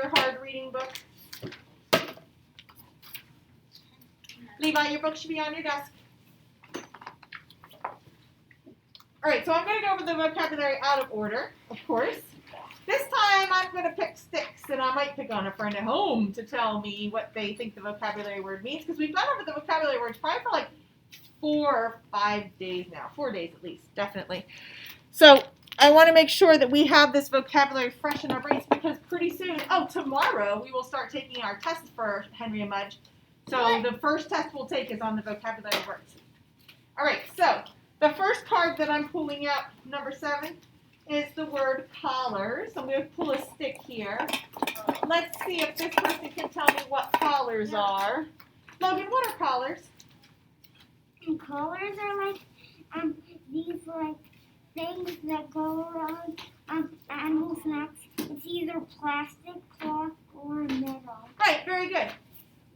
your hard reading book? Levi, your book should be on your desk. All right, so I'm going to go over the vocabulary out of order, of course. This time I'm going to pick sticks, and I might pick on a friend at home to tell me what they think the vocabulary word means, because we've gone over the vocabulary words probably for like 4 or 5 days now. 4 days at least, definitely. So I want to make sure that we have this vocabulary fresh in our brains, because pretty soon, tomorrow we will start taking our test for Henry and Mudge. So the first test we'll take is on the vocabulary words. All right, so the first card that I'm pulling out, number 7, is the word collars. I'm going to pull a stick here. Let's see if this person can tell me what collars are. Logan, what are collars? Collars are like these like things that go around animal snacks. It's either plastic, cloth, or metal. Right, very good.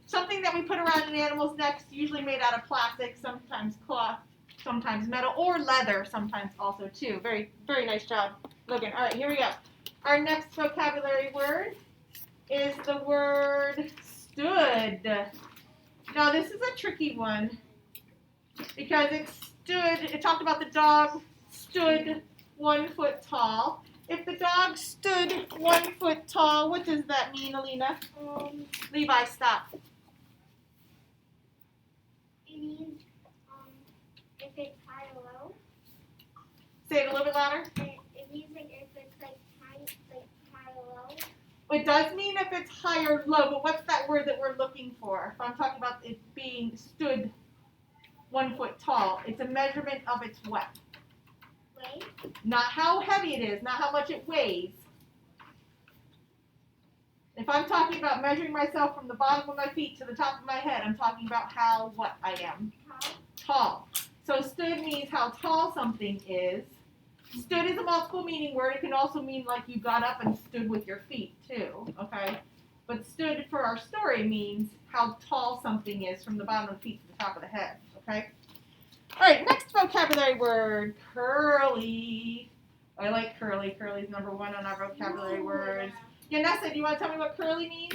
Something that we put around an animal's neck, usually made out of plastic, sometimes cloth, sometimes metal, or leather sometimes also too. Very, very nice job, Logan. All right, here we go. Our next vocabulary word is the word stood. Now, this is a tricky one because it talked about the dog stood 1 foot tall. If the dog stood 1 foot tall, what does that mean, Alina? Levi, stop. It means if it's high or low. Say it a little bit louder. It means like if it's like high or low. It does mean if it's high or low, but what's that word that we're looking for? If I'm talking about it being stood 1 foot tall, it's a measurement of its what? Weight? Not how heavy it is, not how much it weighs. If I'm talking about measuring myself from the bottom of my feet to the top of my head, I'm talking about how what I am. Tall. So stood means how tall something is. Stood is a multiple meaning word. It can also mean like you got up and stood with your feet too, okay? But stood for our story means how tall something is from the bottom of the feet to the top of the head, okay? All right, next vocabulary word, curly. I like curly. Curly's number 1 on our vocabulary words. Yanessa, do you want to tell me what curly means?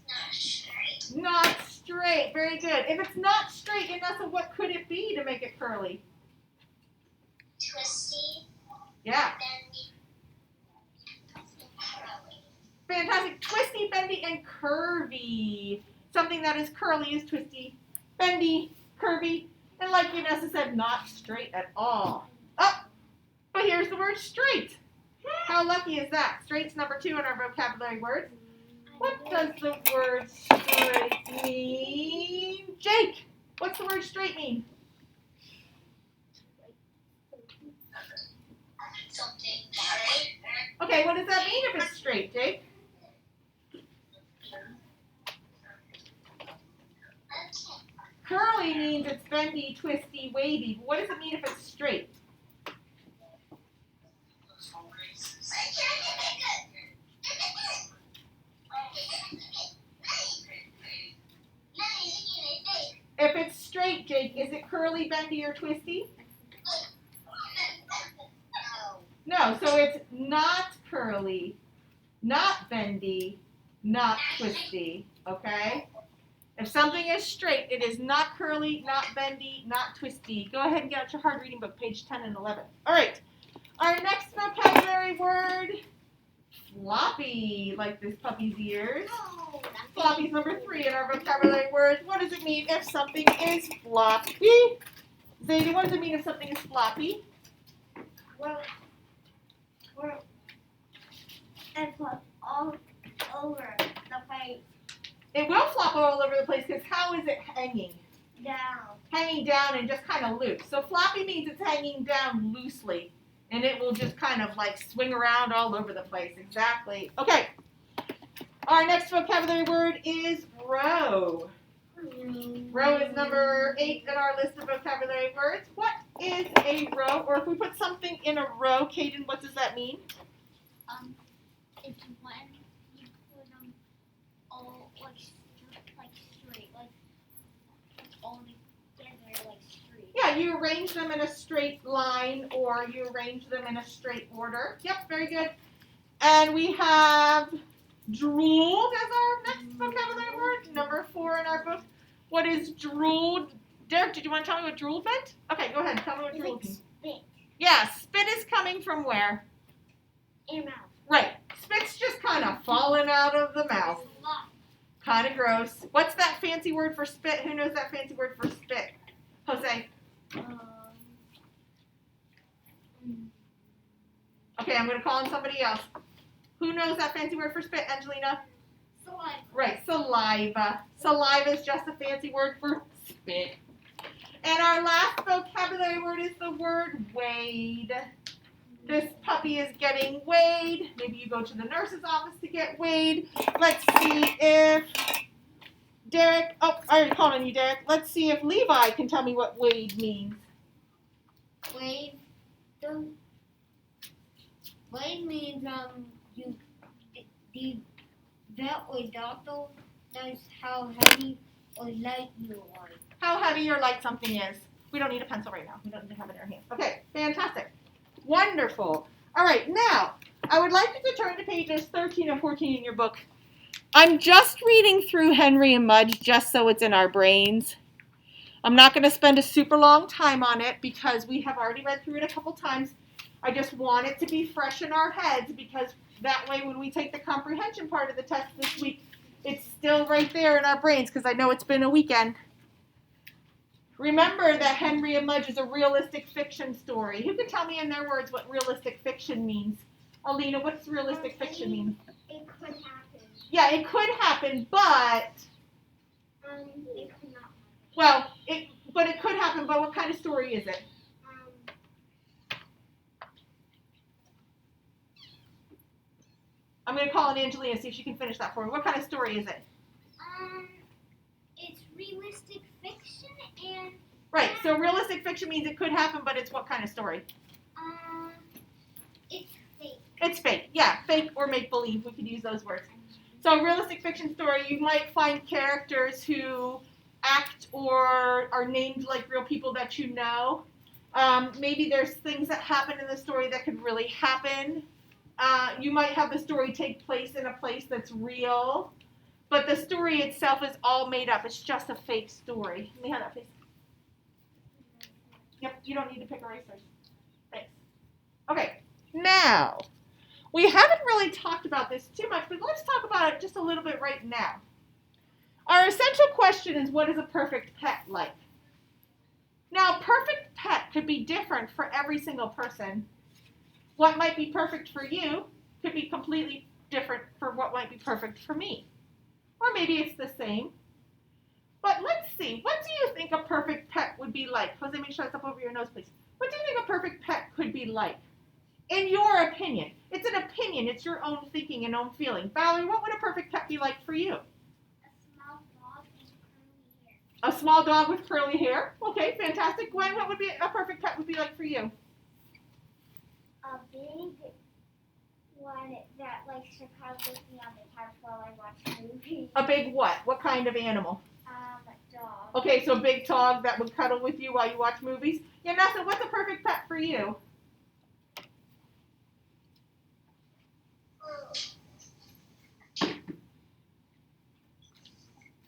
Not straight. Not straight. Very good. If it's not straight, Yanessa, what could it be to make it curly? Twisty. Yeah. Bendy. Curly. Fantastic. Twisty, bendy, and curvy. Something that is curly is twisty, bendy, curvy, and like Yanessa said, not straight at all. Oh, but here's the word straight. How lucky is that? Straight's number 2 in our vocabulary words. What does the word straight mean? Jake, what's the word straight mean? Something straight. Okay, what does that mean if it's straight, Jake? Curly means it's bendy, twisty, wavy. But what does it mean if it's straight? If it's straight, Jake, is it curly, bendy, or twisty? No, so it's not curly, not bendy, not twisty, okay? If something is straight, it is not curly, not bendy, not twisty. Go ahead and get out your hard reading book, page 10 and 11. All right, our next vocabulary word, floppy, like this puppy's ears. Floppy's number 3 in our vocabulary words. What does it mean if something is floppy? Zadie, what does it mean if something is floppy? Well, it's like all over the place. It will flop all over the place because how is it hanging? Down. Hanging down and just kind of loose. So floppy means it's hanging down loosely. And it will just kind of like swing around all over the place. Exactly. Okay. Our next vocabulary word is row. Row is number 8 in our list of vocabulary words. What is a row? Or if we put something in a row, Kaden, what does that mean? It's when you put them all like straight, like all together, like straight. Yeah, you arrange them in a straight line or you arrange them in a straight order. Yep, very good. And we have drooled as our next vocabulary word, number 4 in our book. What is drooled? Derek, did you want to tell me what drooled meant? Okay, go ahead. Tell me what drooled means. Spit. Yeah, spit is coming from where? In mouth. Right. Spit's just kind of falling out of the mouth. Kind of gross. What's that fancy word for spit? Who knows that fancy word for spit? Jose. Okay, I'm going to call on somebody else. Who knows that fancy word for spit, Angelina? Saliva. Right, saliva. Saliva is just a fancy word for spit. And our last vocabulary word is the word wade. This puppy is getting weighed. Maybe you go to the nurse's office to get weighed. Let's see if Derek, oh, I already called on you, Derek. Let's see if Levi can tell me what weighed means. Weighed means the vet or doctor knows how heavy or light you are. How heavy or light something is. We don't need a pencil right now. We don't need to have it in our hands. Okay, fantastic. Wonderful. All right, now, I would like you to turn to pages 13 and 14 in your book. I'm just reading through Henry and Mudge just so it's in our brains. I'm not going to spend a super long time on it because we have already read through it a couple times. I just want it to be fresh in our heads because that way when we take the comprehension part of the test this week, it's still right there in our brains because I know it's been a weekend. Remember that Henry and Mudge is a realistic fiction story. Who can tell me in their words what realistic fiction means? Alina, what's realistic fiction mean? It could happen. Yeah, it could happen, but It could not. well, it could happen. But what kind of story is it? I'm going to call on Angelina, see if she can finish that for me. What kind of story is it? It's realistic fiction and. Right. So realistic fiction means it could happen, but it's what kind of story? It's fake. It's fake. Yeah, fake or make believe. We could use those words. So realistic fiction story, you might find characters who act or are named like real people that you know. Maybe there's things that happen in the story that could really happen. You might have the story take place in a place that's real, but the story itself is all made up. It's just a fake story. Let me have that, please. Yep, you don't need to pick erasers. Thanks. Okay, now, we haven't really talked about this too much, but let's talk about it just a little bit right now. Our essential question is, what is a perfect pet like? Now, a perfect pet could be different for every single person. What might be perfect for you could be completely different for what might be perfect for me. Or maybe it's the same. But let's see, what do you think a perfect pet would be like? Jose, make sure that's up over your nose, please. What do you think a perfect pet could be like? In your opinion. It's an opinion. It's your own thinking and own feeling. Valerie, what would a perfect pet be like for you? A small dog with curly hair. A small dog with curly hair. Okay, fantastic. Gwen, what would be a perfect pet would be like for you? A big one that likes to cuddle with me on the couch while I watch movies. A big what? What kind of animal? A dog. Okay, so a big dog that would cuddle with you while you watch movies. Yanessa, what's a perfect pet for you?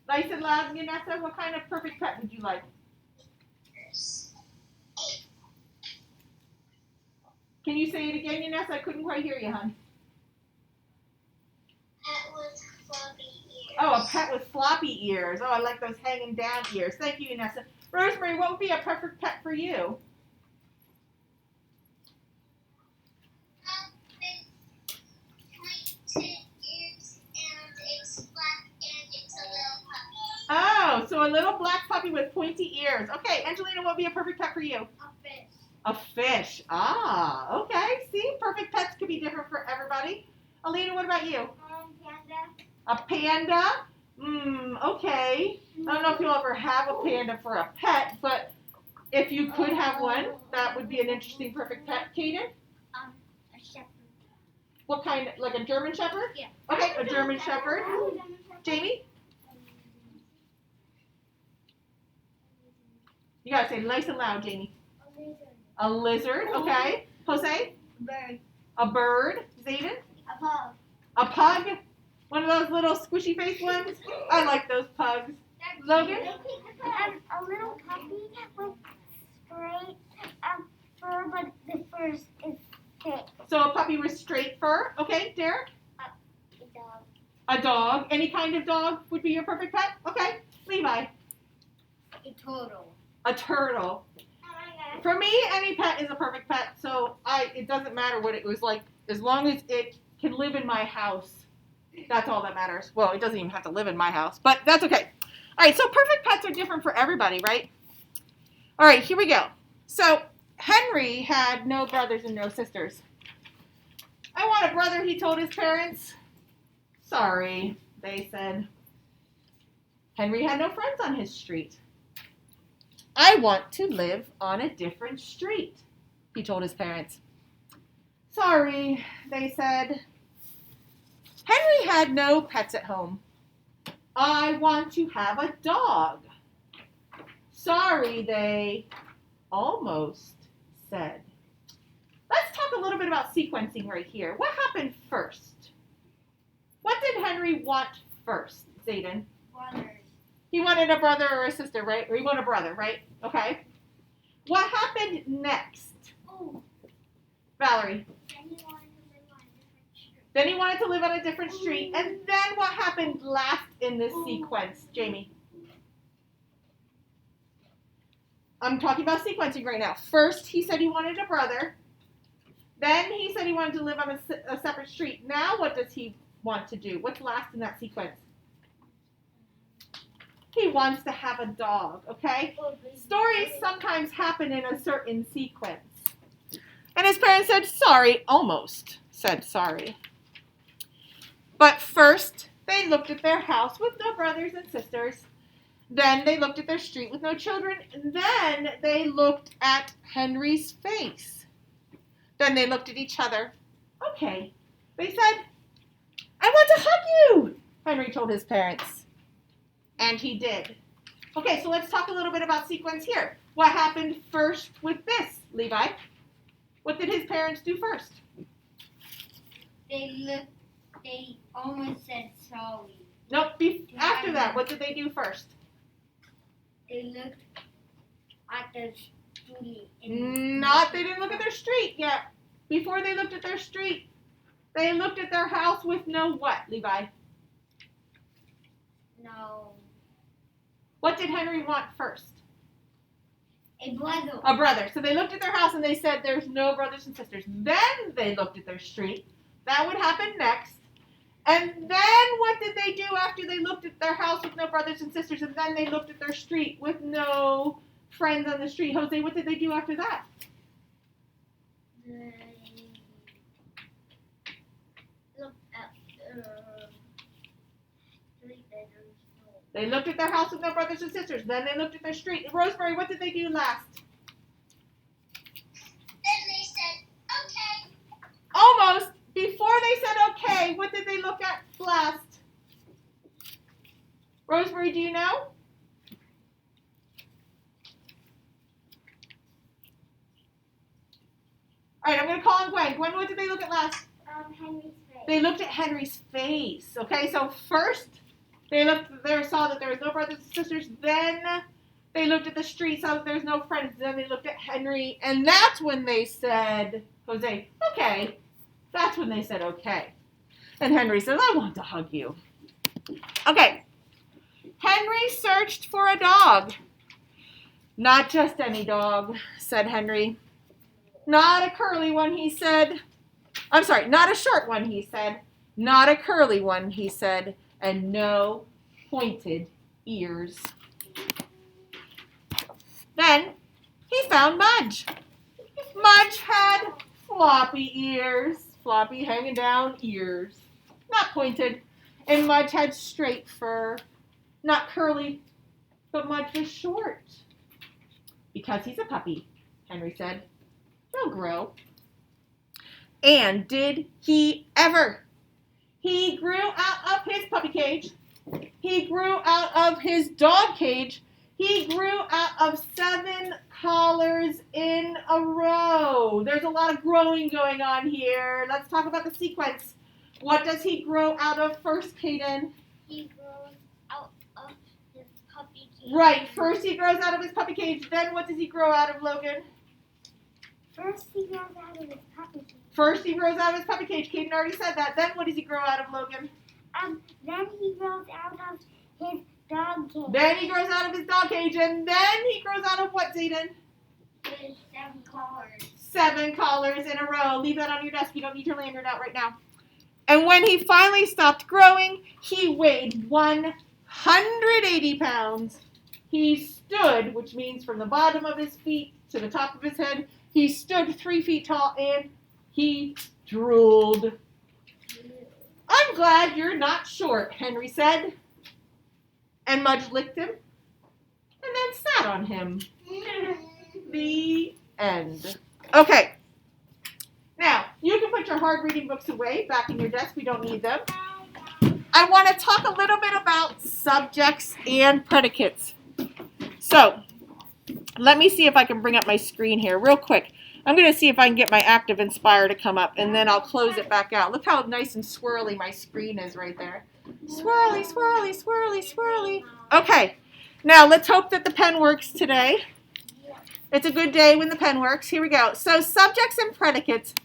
Nice and loud, Yanessa, what kind of perfect pet would you like? Can you say it again, Yanessa? I couldn't quite hear you, hon. Pet with floppy ears. Oh, a pet with floppy ears. Oh, I like those hanging down ears. Thank you, Yanessa. Rosemary, what would be a perfect pet for you? Oh, so a little black puppy with pointy ears. Okay, Angelina, what would be a perfect pet for you? A fish. A fish. Ah, okay. See, perfect pets could be different for everybody. Alina, what about you? Panda. A panda? Okay. I don't know if you'll ever have a panda for a pet, but if you could have one, that would be an interesting perfect pet. Kaden? A shepherd. What kind? Like a German shepherd? Yeah. Okay, a German shepherd. Jamie? You gotta say nice and loud, Jamie. A lizard. A lizard, okay. Jose? Bird. A bird. Zayden? A pug. A pug? One of those little squishy face ones? I like those pugs. Logan? A little puppy with straight fur, but the fur is thick. So a puppy with straight fur. Okay, Derek? A dog. A dog. Any kind of dog would be your perfect pet? Okay. Levi? A turtle. A turtle. For me, any pet is a perfect pet, so it doesn't matter what it was like, as long as it can live in my house. That's all that matters. Well, it doesn't even have to live in my house, but that's okay. All right, so perfect pets are different for everybody, right? All right, here we go. So Henry had no brothers and no sisters. I want a brother, he told his parents. Sorry, they said. Henry had no friends on his street. I want to live on a different street, he told his parents. Sorry, they said. Henry had no pets at home. I want to have a dog. Sorry, they almost said. Let's talk a little bit about sequencing right here. What happened first? What did Henry want first, Zayden? Brothers. He wanted a brother or a sister, right? Or he wanted a brother, right? Okay. What happened next? Oh. Valerie? Then he wanted to live on a different street. Then he wanted to live on a different street. And then what happened last in this sequence, Jamie? I'm talking about sequencing right now. First, he said he wanted a brother. Then he said he wanted to live on a separate street. Now what does he want to do? What's last in that sequence? He wants to have a dog, okay? Stories sometimes happen in a certain sequence. And his parents said, sorry, almost said sorry. But first, they looked at their house with no brothers and sisters. Then they looked at their street with no children. And then they looked at Henry's face. Then they looked at each other. Okay. They said, I want to hug you, Henry told his parents. And he did. Okay, so let's talk a little bit about sequence here. What happened first with this, Levi? What did his parents do first? They almost said sorry. Nope, after that, what did they do first? They looked at the street. They didn't look at their street yet. Before they looked at their street, they looked at their house with no what, Levi? No. What did Henry want first? A brother. A brother. So they looked at their house and they said there's no brothers and sisters. Then they looked at their street. That would happen next. And then what did they do after they looked at their house with no brothers and sisters and then they looked at their street with no friends on the street? Jose, what did they do after that? They looked at street. They looked at their house with no brothers and sisters. Then they looked at their street. Rosemary, what did they do last? Then they said, okay. Almost. Before they said okay, what did they look at last? Rosemary, do you know? All right, I'm going to call on Gwen. Gwen, what did they look at last? Henry's face. They looked at Henry's face. Okay, so first they looked there, saw that there was no brothers and sisters. Then they looked at the street, saw that there was no friends. Then they looked at Henry, and that's when they said, Jose, okay. That's when they said okay. And Henry says, I want to hug you. Okay. Henry searched for a dog. Not just any dog, said Henry. Not a curly one, he said. I'm sorry, not a short one, he said. Not a curly one, he said. And no pointed ears. Then he found Mudge. Mudge had floppy ears. Floppy hanging down ears. Not pointed. And Mudge had straight fur. Not curly, but Mudge was short. Because he's a puppy, Henry said. He'll grow. And did he ever? He grew out of his puppy cage. He grew out of his dog cage. He grew out of 7 collars in a row. There's a lot of growing going on here. Let's talk about the sequence. What does he grow out of first, Kaden? He grows out of his puppy cage. Right. First he grows out of his puppy cage. Then what does he grow out of, Logan? First he grows out of his puppy cage. First he grows out of his puppy cage. Kaden already said that. Then what does he grow out of, Logan? Then he grows out of his dog cage. Then he grows out of his dog cage. And then he grows out of what, Zayden? His 7 collars. 7 collars in a row. Leave that on your desk. You don't need your lanyard out right now. And when he finally stopped growing, he weighed 180 pounds. He stood, which means from the bottom of his feet to the top of his head, he stood 3 feet tall and he drooled. I'm glad you're not short, Henry said. And Mudge licked him and then sat on him. The end. Okay. Now, you can put your hard reading books away back in your desk. We don't need them. I want to talk a little bit about subjects and predicates. So, let me see if I can bring up my screen here real quick. I'm going to see if I can get my Active Inspire to come up, and then I'll close it back out. Look how nice and swirly my screen is right there. Swirly, swirly, swirly, swirly. Okay, now let's hope that the pen works today. It's a good day when the pen works. Here we go. So subjects and predicates.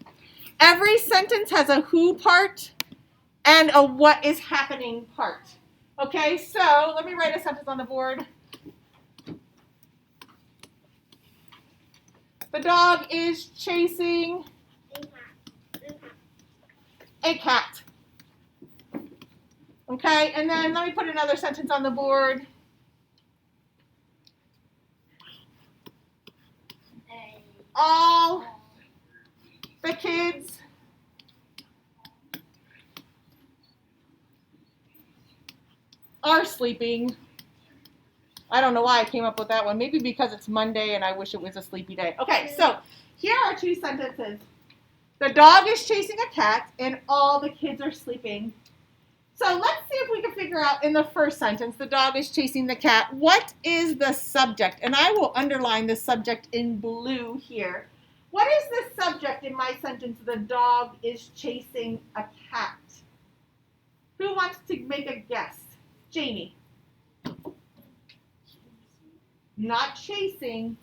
Every sentence has a who part and a what is happening part. Okay, so let me write a sentence on the board. The dog is chasing a cat. Okay, and then let me put another sentence on the board. All the kids are sleeping. I don't know why I came up with that one. Maybe because it's Monday and I wish it was a sleepy day. Okay, so here are 2 sentences. The dog is chasing a cat and all the kids are sleeping. So let's see if we can figure out in the first sentence, the dog is chasing the cat. What is the subject? And I will underline the subject in blue here. What is the subject in my sentence, the dog is chasing a cat? Who wants to make a guess? Jamie. Not chasing.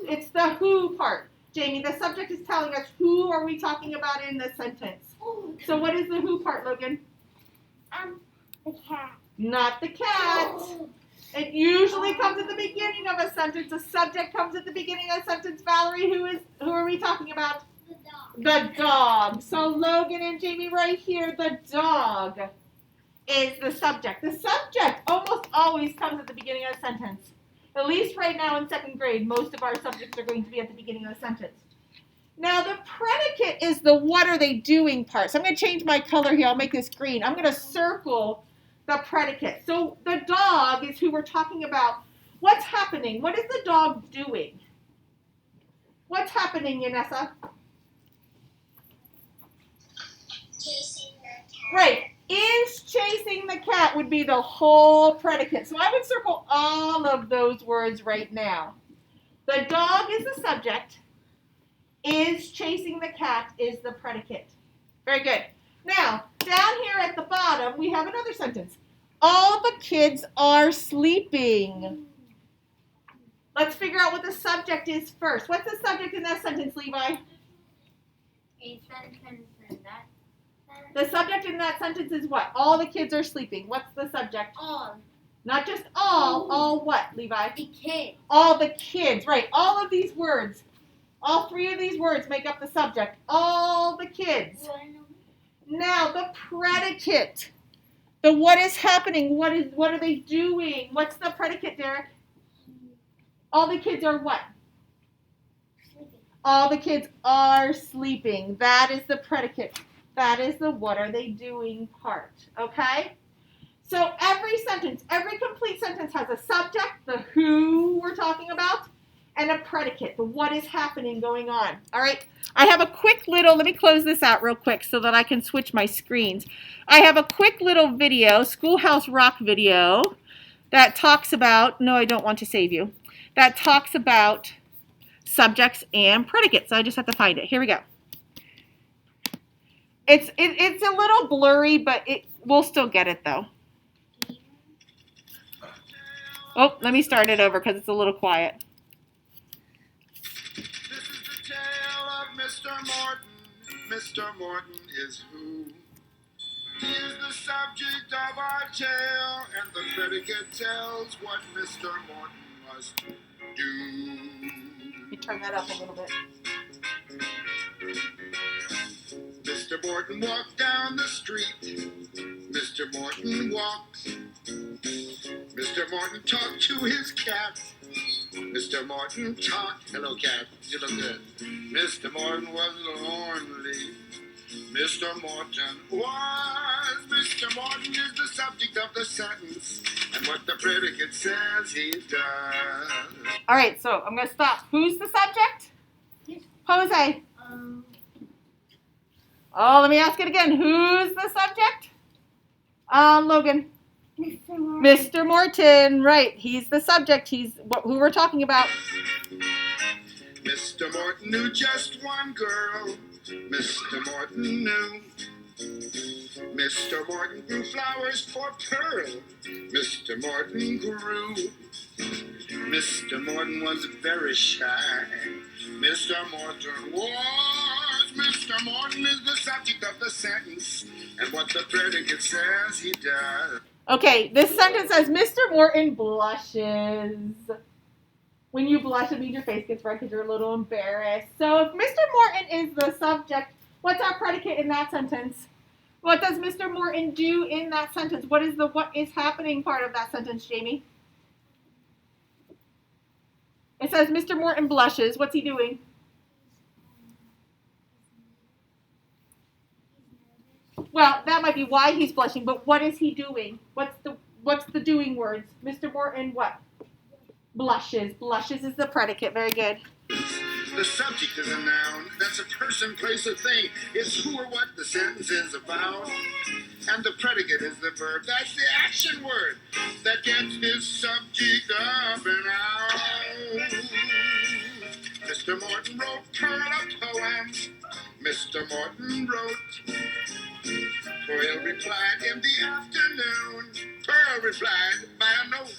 It's the who part. Jamie, the subject is telling us who are we talking about in the sentence. So what is the who part, Logan? The cat. Not the cat. It usually comes at the beginning of a sentence. The subject comes at the beginning of a sentence. Valerie, who are we talking about? The dog. The dog. So Logan and Jamie right here, the dog is the subject. The subject almost always comes at the beginning of a sentence. At least right now in 2nd grade, most of our subjects are going to be at the beginning of the sentence. Now, the predicate is the what are they doing part. So I'm going to change my color here. I'll make this green. I'm going to circle the predicate. So the dog is who we're talking about. What's happening? What is the dog doing? What's happening, Yanessa? Chasing the cat. Right. Is chasing the cat would be the whole predicate. So I would circle all of those words right now. The dog is the subject. Is chasing the cat is the predicate. Very good. Now, down here at the bottom, we have another sentence. All the kids are sleeping. Let's figure out what the subject is first. What's the subject in that sentence, Levi? A sentence in that. The subject in that sentence is what? All the kids are sleeping. What's the subject? All. Not just all what, Levi? The kids. All the kids, right. All of these words, all 3 of these words make up the subject. All the kids. Now, the predicate. The what is happening, what are they doing? What's the predicate, Derek? All the kids are what? Sleeping. All the kids are sleeping. That is the predicate. That is the what are they doing part, okay? So every sentence, every complete sentence has a subject, the who we're talking about, and a predicate, the what is happening going on. All right, I have a quick little, let me close this out real quick so that I can switch my screens. I have a quick little video, Schoolhouse Rock video, that talks about, no, I don't want to save you, that talks about subjects and predicates. So I just have to find it. Here we go. It's a little blurry, but we'll still get it though. Oh, let me start it over because it's a little quiet. This is the tale of Mr. Morton. Mr. Morton is who? He is the subject of our tale, and the predicate tells what Mr. Morton must do. Let me turn that up a little bit. Mr. Morton walked down the street. Mr. Morton walked. Mr. Morton talked to his cat. Mr. Morton talked. Hello, cat. You look good. Mr. Morton was lonely. Mr. Morton was. Mr. Morton is the subject of the sentence, and what the predicate says he does. All right, so I'm going to stop. Who's the subject? Yes. Jose. Oh, let me ask it again. Who's the subject? Logan. Mr. Morton. Mr. Morton, right. He's the subject. He's who we're talking about. Mr. Morton knew just one girl. Mr. Morton knew. Mr. Morton grew flowers for Pearl. Mr. Morton grew. Mr. Morton was very shy. Mr. Morton was. Mr. Morton is the subject of the sentence, and what the predicate says he does. Okay, this sentence says Mr. Morton blushes. When you blush, it means your face gets red because you're a little embarrassed. So if Mr. Morton is the subject, what's our predicate in that sentence? What does Mr. Morton do in that sentence? What is happening part of that sentence, Jamie? It says Mr. Morton blushes. What's he doing? Well, that might be why he's blushing, but what is he doing? What's the doing words? Mr. Morton what? Blushes. Blushes is the predicate. Very good. The subject is a noun. That's a person, place, or thing. It's who or what the sentence is about. And the predicate is the verb. That's the action word that gets his subject up and out. Mr. Morton wrote Pearl a poem. Mr. Morton wrote. Pearl replied in the afternoon. Pearl replied by a note.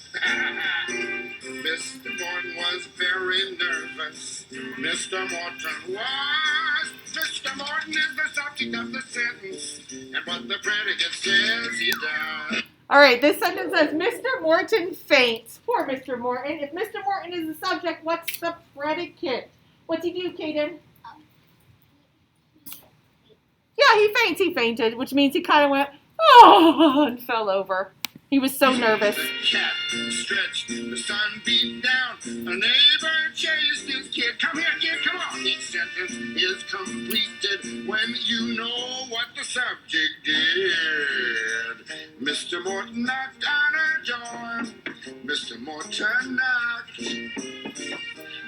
Mr. Morton was very nervous. Mr. Morton was. Mr. Morton is the subject of the sentence, and what the predicate says he does. All right, this sentence says Mr. Morton faints. Poor Mr. Morton. If Mr. Morton is the subject, what's the predicate? What's he do, Kaden? Yeah, he faints. He fainted, which means he kind of went, oh, and fell over. He was so nervous. The cat stretched, the sun beat down. A neighbor chased his kid. Come here, kid, come on. Each sentence is completed when you know what the subject did. Mr. Morton knocked on her door. Mr. Morton knocked.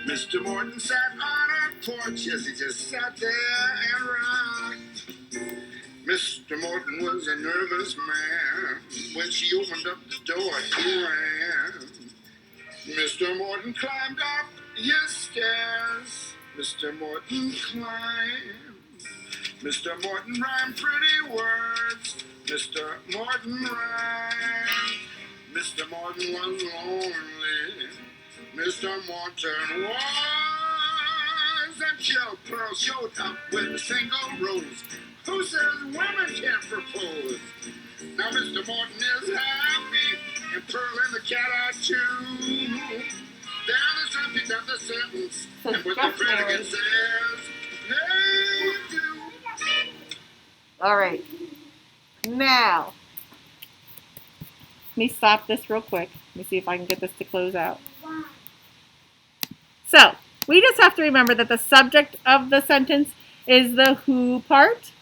Mr. Morton sat on her porch. Yes, he just sat there and rocked. Mr. Morton was a nervous man. When she opened up the door, he ran. Mr. Morton climbed up his stairs. Mr. Morton climbed. Mr. Morton rhymed pretty words. Mr. Morton rhymed. Mr. Morton was lonely. Mr. Morton was until Pearl showed up with a single rose. Who says women can't propose? Now Mr. Morton is happy, and Pearl and the cat are too. They're the subject of the sentence, and what the predicate says, they do. All right. Now, let me stop this real quick. Let me see if I can get this to close out. So, we just have to remember that the subject of the sentence is the who part.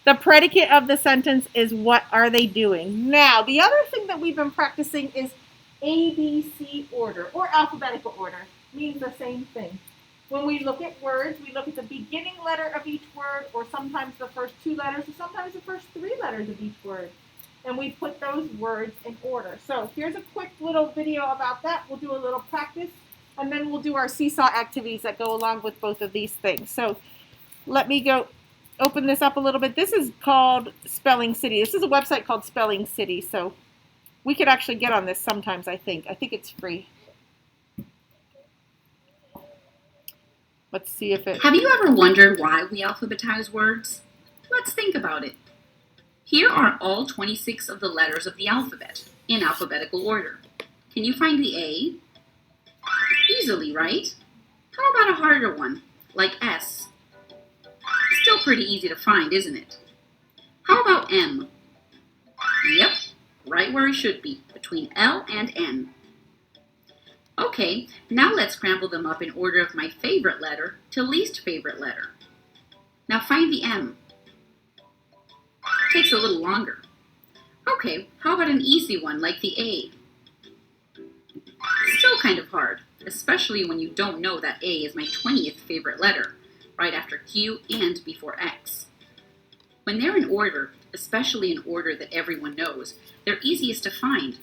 The predicate of the sentence is what are they doing. Now, the other thing that we've been practicing is ABC order or alphabetical order. Means the same thing. When we look at words, we look at the beginning letter of each word, or sometimes the first two letters, or sometimes the first three letters of each word. and we put those words in order. So here's a quick little video about that. We'll do a little practice, and then we'll do our seesaw activities that go along with both of these things. So let me go open this up a little bit. This is called Spelling City. This is a website called Spelling City, so we could actually get on this sometimes, I think. I think it's free. Let's see if it... Have you ever wondered why we alphabetize words? Let's think about it. Here are all 26 of the letters of the alphabet, in alphabetical order. Can you find the A? Easily, right? How about a harder one, like S? Still pretty easy to find, isn't it? How about M? Yep, right where it should be, between L and N. Okay, now let's scramble them up in order of my favorite letter to least favorite letter. Now find the M. Takes a little longer. Okay, how about an easy one like the A? Still kind of hard, especially when you don't know that A is my 20th favorite letter, right after Q and before X. When they're in order, especially in order that everyone knows, they're easiest to find.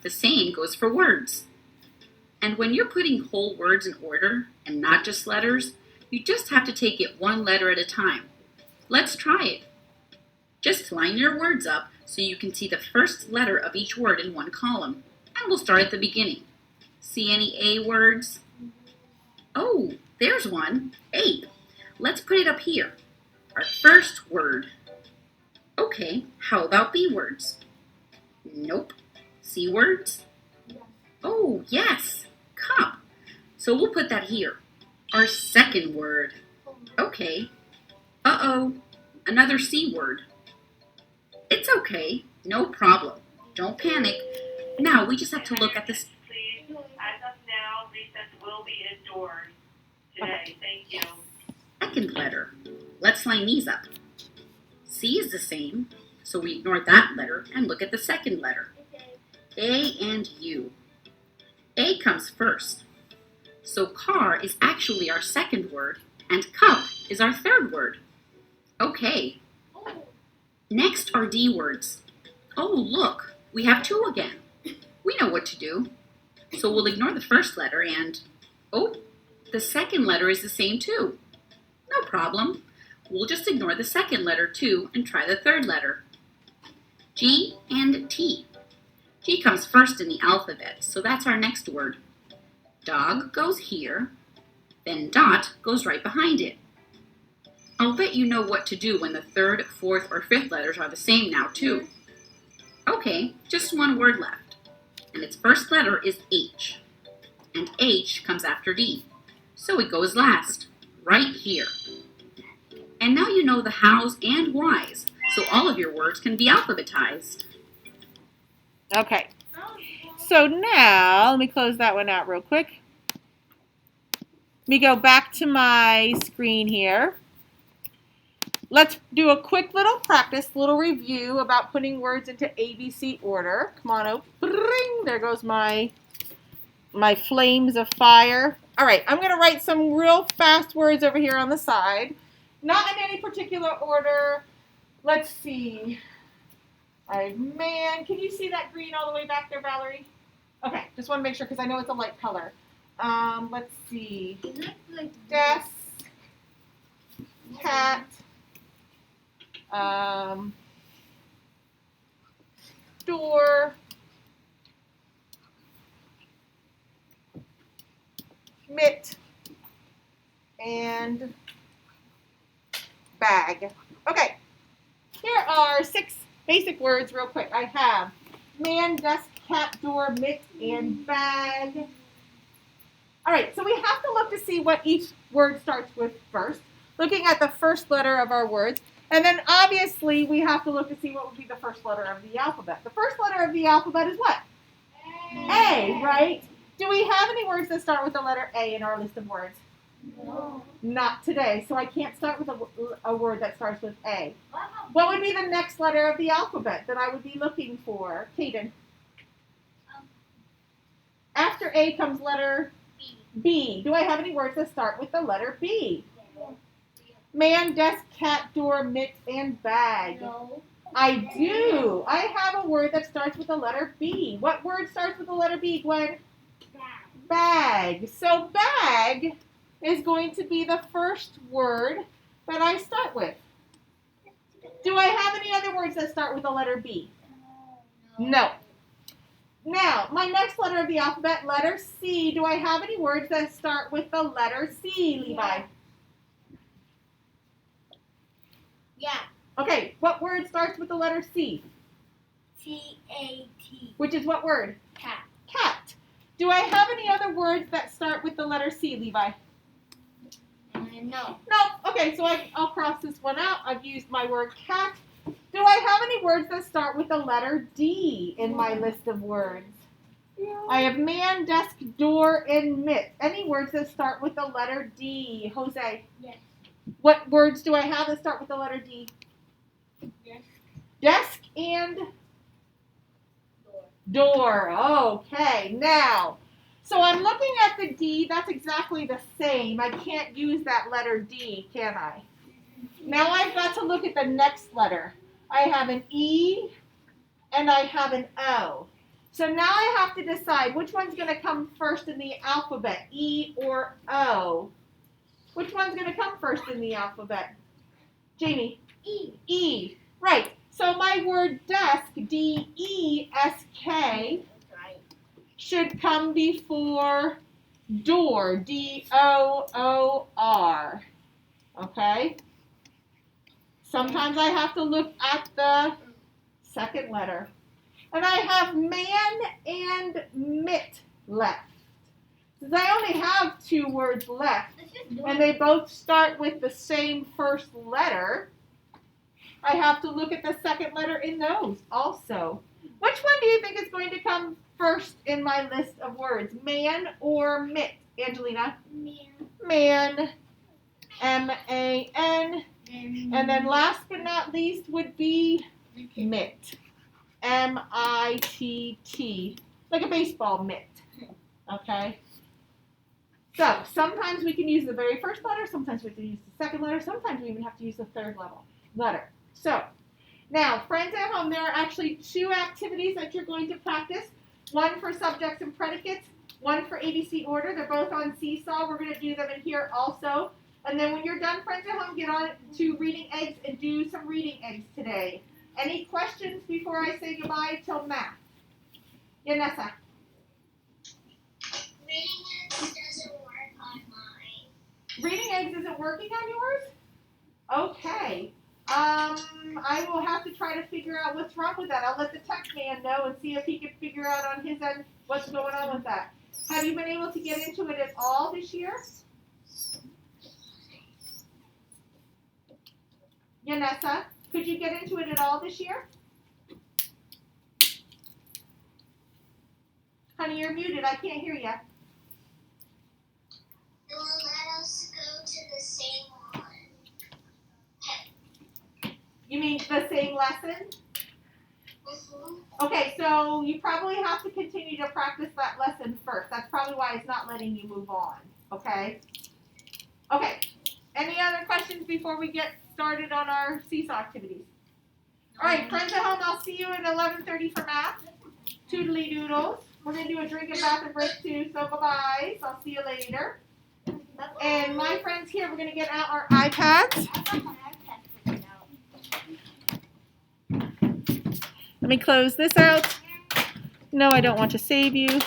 The same goes for words. And when you're putting whole words in order, and not just letters, you just have to take it one letter at a time. Let's try it. Just line your words up so you can see the first letter of each word in one column. And we'll start at the beginning. See any A words? Oh, there's one, A. Let's put it up here. Our first word. Okay, how about B words? Nope. C words? Oh, yes, cup. So we'll put that here. Our second word. Okay. Uh-oh, another C word. It's okay, no problem. Don't panic. Now we just have to look at this. Please, as of now, recess will be indoors today. Thank you. Second letter. Let's line these up. C is the same, so we ignore that letter and look at the second letter. A and U. A comes first. So car is actually our second word, and cup is our third word. Okay. Next are D words. Oh, look, we have two again. We know what to do. So we'll ignore the first letter and, oh, the second letter is the same too. No problem. We'll just ignore the second letter too and try the third letter. G and T. G comes first in the alphabet, so that's our next word. Dog goes here, then dot goes right behind it. I'll bet you know what to do when the third, fourth, or fifth letters are the same now too. Okay, just one word left, and its first letter is H, and H comes after D, so it goes last, right here. And now you know the hows and whys, so all of your words can be alphabetized. Okay. So now, let me close that one out real quick. Let me go back to my screen here. Let's do a quick little practice, little review about putting words into ABC order. Come on, oh, bring, there goes my flames of fire. All right, I'm going to write some real fast words over here on the side. Not in any particular order. Let's see. Man, can you see that green all the way back there, Valerie? Okay, just want to make sure because I know it's a light color. Let's see. Desk, cat, door, mitt, and bag. Okay, here are 6 basic words real quick. I have man, desk, cat, door, mitt, and bag. All right, so we have to look to see what each word starts with first, looking at the first letter of our words. And then obviously we have to look to see what would be the first letter of the alphabet. The first letter of the alphabet is what? A, right? Do we have any words that start with the letter A in our list of words? No. Not today, so I can't start with a word that starts with A. What would be the next letter of the alphabet that I would be looking for? Kaden. After A comes letter B. Do I have any words that start with the letter B? Man, desk, cat, door, mitt, and bag. No. I do. I have a word that starts with the letter B. What word starts with the letter B, Gwen? Bag. So bag is going to be the first word that I start with. Do I have any other words that start with the letter B? No. Now, my next letter of the alphabet, letter C. Do I have any words that start with the letter C, Levi? Yeah. Okay, what word starts with the letter C? C-A-T. Which is what word? Cat. Cat. Do I have any other words that start with the letter C, Levi? No. No. Okay, so I'll cross this one out. I've used my word cat. Do I have any words that start with the letter D in my list of words? I have man, desk, door, and mitt. Any words that start with the letter D? Jose? Yes. What words do I have that start with the letter D? Yes. Desk and door. Okay, now, so I'm looking at the D. That's exactly the same. I can't use that letter D, can I? Now I've got to look at the next letter. I have an E and I have an O. So now I have to decide which one's going to come first in the alphabet, E or O. Which one's going to come first in the alphabet? Jamie? E. E. Right. So my word desk, D-E-S-K, should come before door, D-O-O-R. Okay? Sometimes I have to look at the second letter. And I have man and mitt left. Since I only have 2 words left, and they both start with the same first letter, I have to look at the second letter in those also. Which one do you think is going to come first in my list of words? Man or mitt? Angelina? Man. M-A-N. And then last but not least would be mitt. M-I-T-T. Like a baseball mitt. Okay? So, sometimes we can use the very first letter, sometimes we can use the second letter, sometimes we even have to use the third letter. So, now, friends at home, there are actually 2 activities that you're going to practice. One for subjects and predicates, one for ABC order. They're both on Seesaw. We're going to do them in here also. And then when you're done, friends at home, get on to reading eggs and do some reading eggs today. Any questions before I say goodbye till math? Yanessa? Reading eggs doesn't work on mine. Reading eggs isn't working on yours? Okay. I will have to try to figure out what's wrong with that. I'll let the tech man know and see if he can figure out on his end what's going on with that. Have you been able to get into it at all this year? Yanessa, could you get into it at all this year? Honey, you're muted. I can't hear you. It will let us go to the same one. You mean the same lesson? Mm-hmm. Okay, so you probably have to continue to practice that lesson first. That's probably why it's not letting you move on, okay? Okay, any other questions before we get started on our Seesaw activities? All right, friends at home, I'll see you at 11:30 for math. Toodly doodles. We're going to do a drink and bathroom break too, so bye-bye. So I'll see you later. And my friends here, we're going to get out our iPads. Let me close this out. No, I don't want to save you.